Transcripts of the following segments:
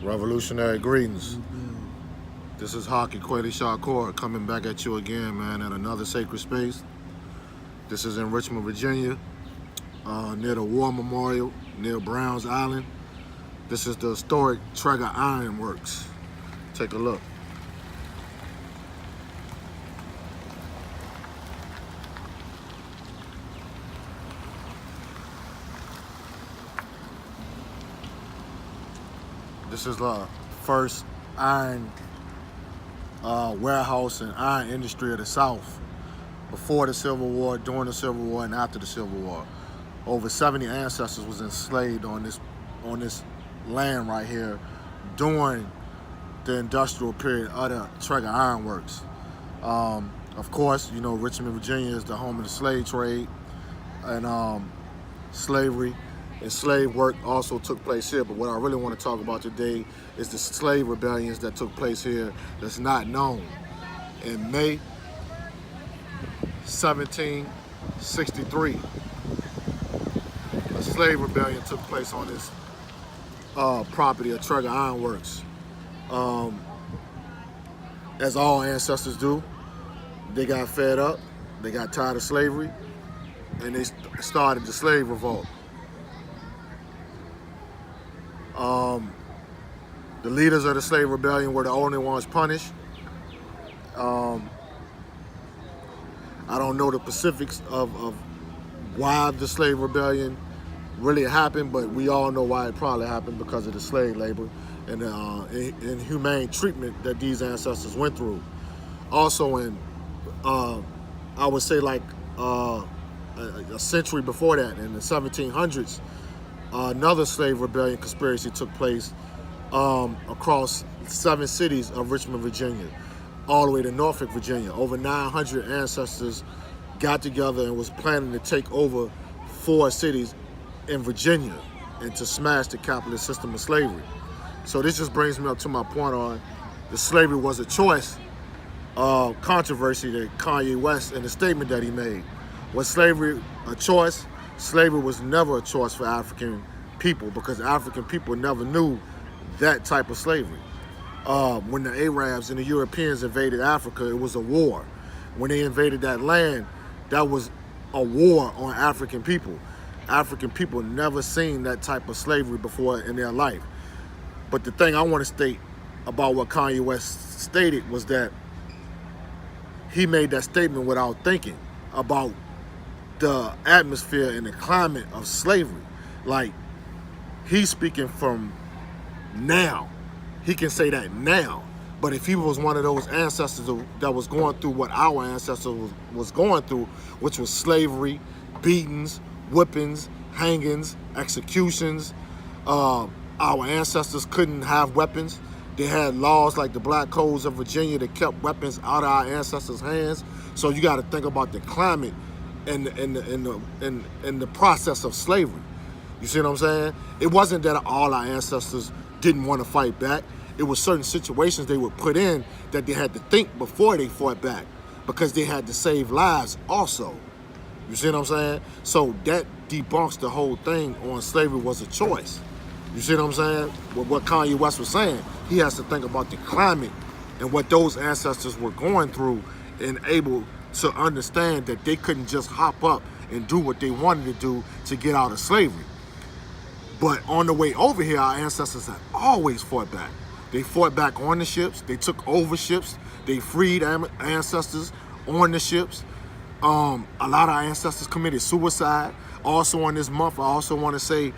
Revolutionary greetings. This is Haki Kweli Shakur coming back at you again, man, at another sacred space. This is in Richmond, Virginia, near the War Memorial, near Browns Island. This is the historic Tredgar Iron Works. Take a look. This is the first iron warehouse and iron industry of the South. Before the Civil War, during the Civil War, and after the Civil War. Over 70 ancestors was enslaved on this land right here during the industrial period of the Tredgar Iron Works. Of course, you know, Richmond, Virginia is the home of the slave trade, and slavery and slave work also took place here. But what I really want to talk about today is the slave rebellions that took place here that's not known. In May 1763, a slave rebellion took place on this property of Tredgar Iron Works. As all ancestors do, they got fed up, they got tired of slavery, and they started the slave revolt. The leaders of the slave rebellion were the only ones punished. I don't know the specifics of why the slave rebellion really happened, but we all know why it probably happened, because of the slave labor and inhumane treatment that these ancestors went through. Also, in I would say like a century before that, in the 1700s, another slave rebellion conspiracy took place across 7 cities of Richmond, Virginia, all the way to Norfolk, Virginia. Over 900 ancestors got together and was planning to take over 4 cities in Virginia and to smash the capitalist system of slavery. So this just brings me up to my point on the slavery was a choice controversy that Kanye West and the statement that he made. Was slavery a choice? Slavery was never a choice for African people, because African people never knew that type of slavery. When the Arabs and the Europeans invaded Africa, it was a war. When they invaded that land, that was a war on African people. African people never seen that type of slavery before in their life. But the thing I want to state about what Kanye West stated was that he made that statement without thinking about the atmosphere and the climate of slavery. Like, he's speaking from now. He can say that now. But if he was one of those ancestors that was going through what our ancestors was going through, which was slavery, beatings, whippings, hangings, executions, our ancestors couldn't have weapons. They had laws like the Black Codes of Virginia that kept weapons out of our ancestors' hands. So you got to think about the climate and the process of slavery. You see what I'm saying? It wasn't that all our ancestors didn't want to fight back. It was certain situations they were put in that they had to think before they fought back, because they had to save lives also. You see what I'm saying? So that debunks the whole thing on slavery was a choice. You see what I'm saying? With what Kanye West was saying, he has to think about the climate and what those ancestors were going through, and able to understand that they couldn't just hop up and do what they wanted to do to get out of slavery. But on the way over here, our ancestors had always fought back. They fought back on the ships. They took over ships. They freed ancestors on the ships. A lot of our ancestors committed suicide. Also on this month, I also want to say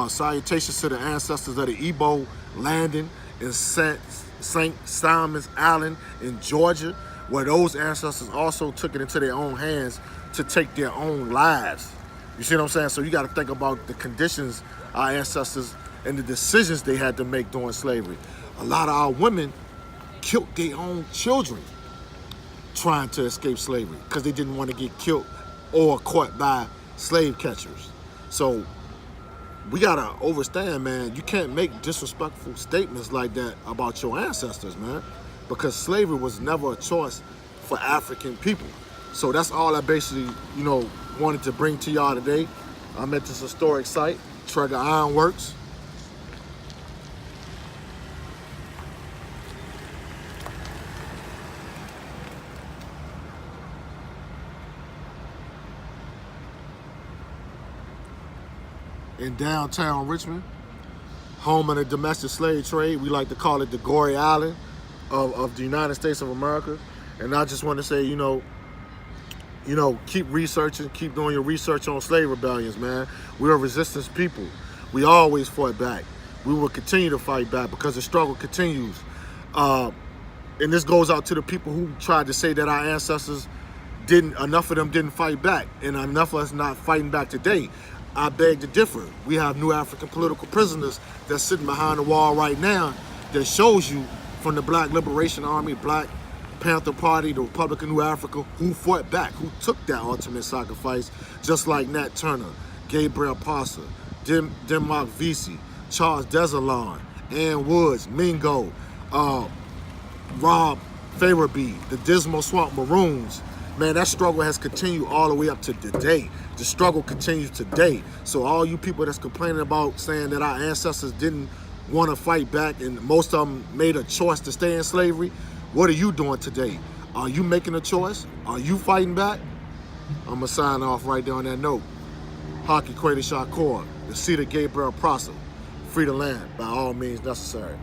salutations to the ancestors of the Igbo landing in St. Simon's Island in Georgia, where those ancestors also took it into their own hands to take their own lives. You see what I'm saying? So you got to think about the conditions our ancestors and the decisions they had to make during slavery. A lot of our women killed their own children trying to escape slavery because they didn't want to get killed or caught by slave catchers. So we gotta understand, man, you can't make disrespectful statements like that about your ancestors, man, because slavery was never a choice for African people. So that's all I basically, wanted to bring to y'all today. I'm at this historic site, Tredgar Iron Works. in downtown Richmond, home of the domestic slave trade. We like to call it the Gory Island of the United States of America. And I just want to say, keep researching, keep doing your research on slave rebellions, man. We're a resistance people. We always fought back. We will continue to fight back because the struggle continues. And this goes out to the people who tried to say that our ancestors enough of them didn't fight back, and enough of us not fighting back today. I beg to differ. We have new African political prisoners that's sitting behind the wall right now that shows you from the Black Liberation Army, Black Panther Party, the Republic of New Africa, who fought back, who took that ultimate sacrifice, just like Nat Turner, Gabriel Prosser, Denmark Vesey, Charles Desalon, Ann Woods, Mingo, Rob Farabee, the Dismal Swamp Maroons. Man, that struggle has continued all the way up to today. The struggle continues today. So all you people that's complaining about saying that our ancestors didn't want to fight back and most of them made a choice to stay in slavery, what are you doing today? Are you making a choice? Are you fighting back? I'm going to sign off right there on that note. Haki Kweli Shakur, the seat of Gabriel Prosser. Free the land by all means necessary.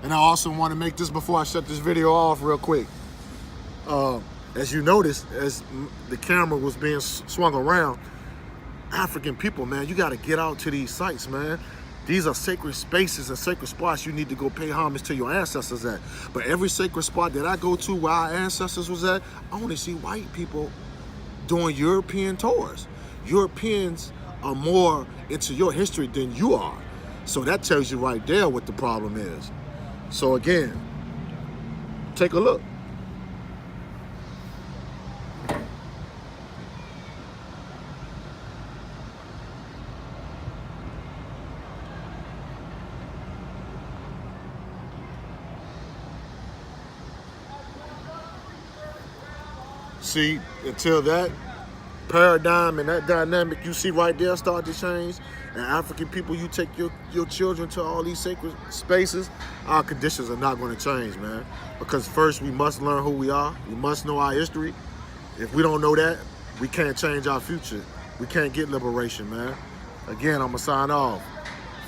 And I also want to make this before I shut this video off real quick. As you noticed, as the camera was being swung around, African people, man, you got to get out to these sites, man. These are sacred spaces and sacred spots you need to go pay homage to your ancestors at. But every sacred spot that I go to where our ancestors was at, I only see white people doing European tours. Europeans are more into your history than you are. So that tells you right there what the problem is. So again, take a look. See, until that paradigm and that dynamic you see right there start to change, and African people, you take your children to all these sacred spaces, our conditions are not going to change, man. Because first, we must learn who we are. We must know our history. If we don't know that, we can't change our future. We can't get liberation, man. Again, I'm going to sign off.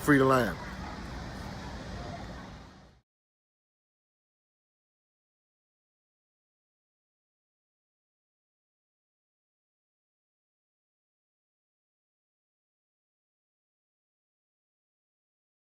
Free the land.